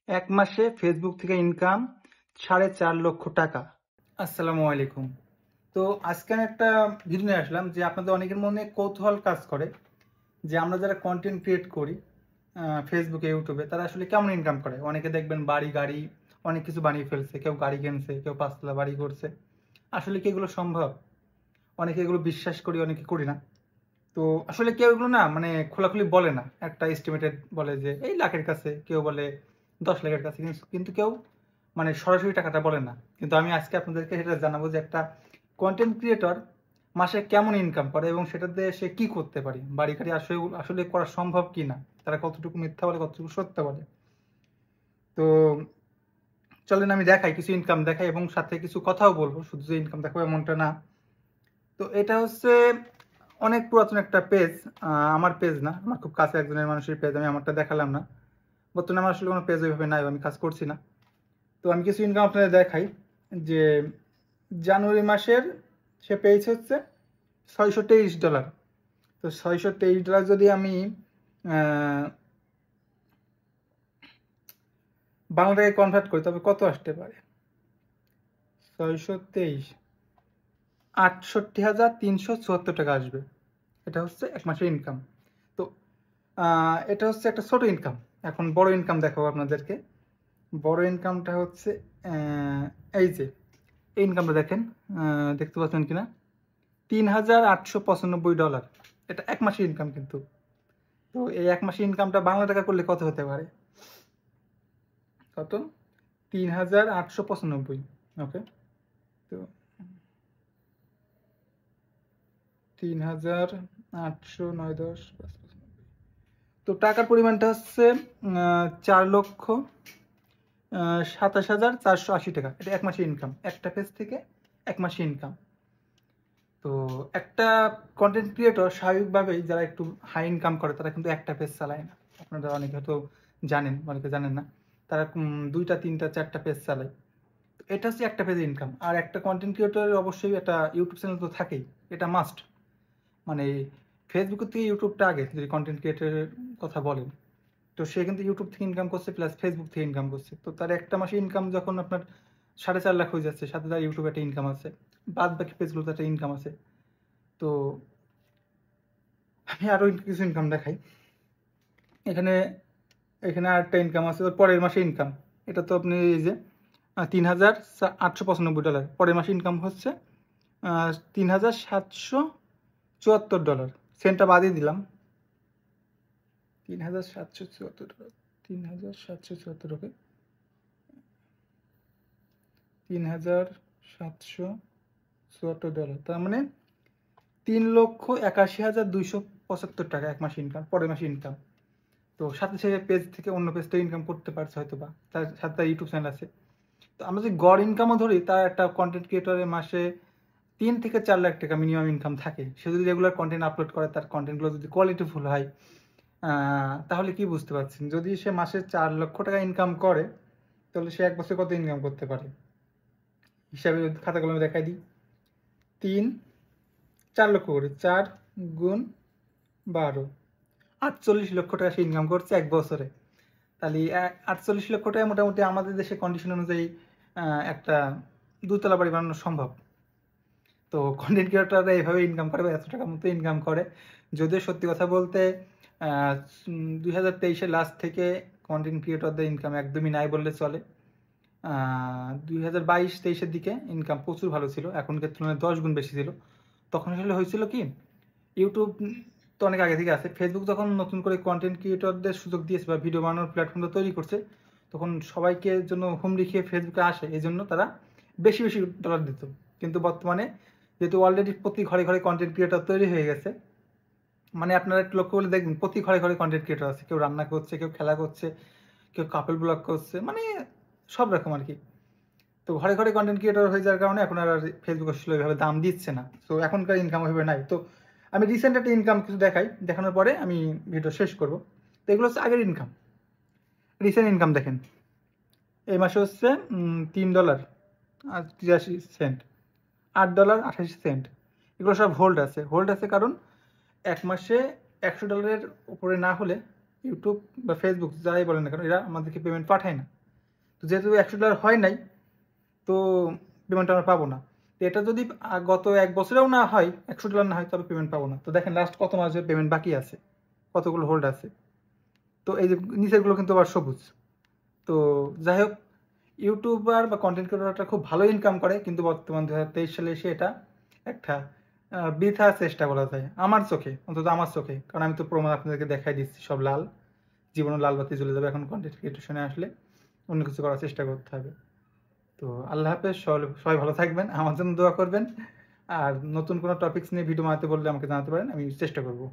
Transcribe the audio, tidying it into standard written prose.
এক মাসে ফেসবুক থেকে ইনকাম 4.5 লক্ষ টাকা। আসসালামু আলাইকুম। তো আজকে আমি একটা ভিডিও নিয়ে আসলাম যে আপনাদের অনেকের মনে কৌতূহল কাজ করে যে আমরা যারা কন্টেন্ট ক্রিয়েট করি ফেসবুকে ইউটিউবে তারা আসলে কেমন ইনকাম করে। অনেকে দেখবেন বাড়ি গাড়ি অনেক কিছু বানিয়ে ফেলছে, কেউ গাড়ি কিনছে, কেউ 5 তলা বাড়ি করছে। আসলে কি এগুলো সম্ভব? অনেকে এগুলো বিশ্বাস করি, অনেকে করি না। তো আসলে কেউ এগুলো না মানে খোলাখুলি বলে না, একটা এস্টিমেটেড বলে যে এই লাখের কাছে, কেউ বলে 10 লাখের কাছে, কিন্তু কেউ মানে সরাসরি টাকাটা বলে না। কিন্তু আমি আজকে আপনাদেরকে সেটা জানাবো যে একটা কন্টেন্ট ক্রিয়েটর মাসে কেমন ইনকাম করে এবং সেটাতে সে কি করতে পারে, বাড়ি গাড়ি আসলে আসলে করা সম্ভব কি না, তারা কতটুকু মিথ্যা বলে কতটুকু সত্য বলে। তো চলেন আমি দেখাই, কিছু ইনকাম দেখাই এবং সাথে কিছু কথাও বলবো, শুধু যে ইনকাম দেখাবো এমনটা না। তো এটা হচ্ছে অনেক পুরাতন একটা পেজ, আমার পেজ না, আমার খুব কাছে একজনের মানুষের পেজ, আমি আমারটা দেখালাম না। বর্তমানে আমার আসলে কোনো পেজ ওইভাবে নাই, আমি কাজ করছি না। তো আমি কিছু ইনকাম আপনাদের দেখাই যে জানুয়ারি মাসের সে পেজ হচ্ছে $623। তো $623 যদি আমি বাংলা টাকায় কনভার্ট করি তবে কত আসতে পারে? 623 68,374 টাকা আসবে। এটা হচ্ছে এক মাসের ইনকাম। তো এটা হচ্ছে একটা ছোট ইনকাম। এখন বড় ইনকাম দেখাবো আপনাদেরকে। বড় ইনকামটা হচ্ছে এই যে এই ইনকামটা দেখেন, দেখতে পাচ্ছেন কিনা, $3,895। এটা এক মাসের ইনকাম কিন্তু। তো এই এক মাসের ইনকামটা বাংলা টাকা করলে কত হতে পারে? কত? 3,895। ওকে, তো 3,800 9 10 তো টাকার পরিমাণটা হচ্ছে 4,27,480 টাকা। এটা এক মাসের ইনকাম, একটা পেজ থেকে এক মাসের ইনকাম। তো একটা কন্টেন্ট ক্রিয়েটর স্বাভাবিকভাবেই যারা একটু হাই ইনকাম করে তারা কিন্তু একটা পেজ চালায় না। আপনারা অনেকে হয়তো জানেন, অনেকে জানেন না, তারা 2টা 3টা 4টা পেজ চালায়। এটা হচ্ছে একটা পেজ ইনকাম। আর একটা কন্টেন্ট ক্রিয়েটরের অবশ্যই একটা ইউটিউব চ্যানেল তো থাকেই, এটা মাস্ট। মানে ফেসবুকের থেকে ইউটিউবটা আগে, যদি কন্টেন্ট ক্রিয়েটরের কথা বলেন, তো সে কিন্তু ইউটিউব থেকে ইনকাম করছে প্লাস ফেসবুক থেকে ইনকাম করছে। তো তার একটা মাসে ইনকাম যখন আপনার 4.5 লাখ হয়ে যাচ্ছে, সাথে তার ইউটিউবে একটা ইনকাম আছে, বাদ বাকি পেজগুলোতে একটা ইনকাম আছে। তো আমি আরও কিছু ইনকাম দেখাই। এখানে এখানে আরেকটা ইনকাম আছে, ওর পরের মাসে ইনকাম। এটা তো আপনি এই যে $3,895, পরের মাসে ইনকাম হচ্ছে $3,774। সেন্টটা বাদই দিলাম। $3,774, 3,774, ওকে, $3,774। তার মানে 3,81,275 টাকা এক মাসে ইনকাম, পরের মাসে ইনকাম। তো সাথে সাথে পেজ থেকে অন্য পেজ থেকে ইনকাম করতে পারছে হয়তো, বা তার সাথে তার ইউটিউব চ্যানেল আছে। তো আমরা যদি গড় ইনকামও ধরি, তার একটা কন্টেন্ট ক্রিয়েটরের মাসে 3 থেকে 4 লাখ টাকা মিনিমাম ইনকাম থাকে। সে যদি রেগুলার কন্টেন্ট আপলোড করে, তার কন্টেন্টগুলো যদি কোয়ালিটিফুল হয়, তাহলে কি বুঝতে পারছেন, যদি সে মাসে 4 লক্ষ টাকা ইনকাম করে তাহলে সে এক বছর কত ইনকাম করতে পারে? হিসাবে যদি খাতা কলমে দেখাই দিই, 4 লক্ষ করে 4 গুণ 12, 48 লক্ষ টাকা সে ইনকাম করছে এক বছরে। তাহলে 48 লক্ষ টাকা মোটামুটি আমাদের দেশের কন্ডিশন অনুযায়ী একটা 2 তলা বাড়ি বানানো সম্ভব। তো কন্টেন্ট ক্রিয়েটররা এইভাবে ইনকাম করে, এত টাকার মতো ইনকাম করে। যদিও সত্যি কথা বলতে 2023-এর লাস্ট থেকে কন্টেন্ট ক্রিয়েটরদের ইনকাম একদমই নাই বললে চলে। 2022-23-এর দিকে ইনকাম প্রচুর ভালো ছিল, এখনকার তুলনায় 10 গুণ বেশি ছিল। তখন আসলে হয়েছিল কি, ইউটিউব তো অনেক আগে থেকে আছে, ফেসবুক যখন নতুন করে কন্টেন্ট ক্রিয়েটরদের সুযোগ দিয়েছে বা ভিডিও বানানোর প্ল্যাটফর্মটা তৈরি করছে, তখন সবাইকে জন্য হুমড়ি খেয়ে ফেসবুকে আসে, এই জন্য তারা বেশি বেশি ডলার দিত। কিন্তু বর্তমানে যেহেতু অলরেডি প্রতি ঘরে ঘরে কন্টেন্ট ক্রিয়েটর তৈরি হয়ে গেছে, মানে আপনারা একটু লক্ষ্য করলে দেখবেন প্রতি ঘরে ঘরে কন্টেন্ট ক্রিয়েটর আছে, কেউ রান্না করছে, কেউ খেলা করছে, কেউ কাপল ব্লগ করছে, মানে সব রকম আর কি। তো ঘরে ঘরে কন্টেন্ট ক্রিয়েটর হয়ে যাওয়ার কারণে এখন আর ফেসবুক আসলে ওইভাবে দাম দিচ্ছে না। তো এখনকার ইনকাম ওইভাবে নাই। তো আমি রিসেন্ট একটা ইনকাম কিছু দেখাই, দেখানোর পরে আমি ভিডিও শেষ করব। তো এগুলো হচ্ছে আগের ইনকাম। রিসেন্ট ইনকাম দেখেন, এই মাসে হচ্ছে $3.83, $8.88। এগুলো সব হোল্ড আছে, হোল্ড আছে কারণ এক মাসে $100 উপরে না হলে ইউটিউব বা ফেসবুক যাই বলেন না কেন, এরা আমাদেরকে পেমেন্ট পাঠায় না। তো যেহেতু $100 হয় নাই, তো পেমেন্ট আমরা পাবো না। তো এটা যদি গত 1 বছরেও না হয়, $100 না হয়, তবে পেমেন্ট পাবো না। তো দেখেন লাস্ট কত মাসের পেমেন্ট বাকি আছে, কতগুলো হোল্ড আছে। তো এই যে নিচেরগুলো কিন্তু আবার সবুজ। তো যাই হোক, ইউটিউবার বা কন্টেন্ট ক্রিয়েটরটা খুব ভালো ইনকাম করে, কিন্তু বর্তমান 2023 সালে এসে এটা একটা বৃথা চেষ্টা বলা যায় আমার চোখে, অন্তত আমার চোখে। কারণ আমি তো প্রমাণ আপনাদেরকে দেখাই দিচ্ছি, সব লাল, জীবনে লাল বাতি জ্বলে যাবে। এখন কন্টেন্ট ক্রিয়েশনে আসলে অন্য কিছু করার চেষ্টা করতে হবে। তো আল্লাহ হাফেজ, সবাই ভালো থাকবেন, আমার জন্য দোয়া করবেন। আর নতুন কোনো টপিকস নিয়ে ভিডিও বানাতে বললে আমাকে জানাতে পারেন, আমি চেষ্টা করবো।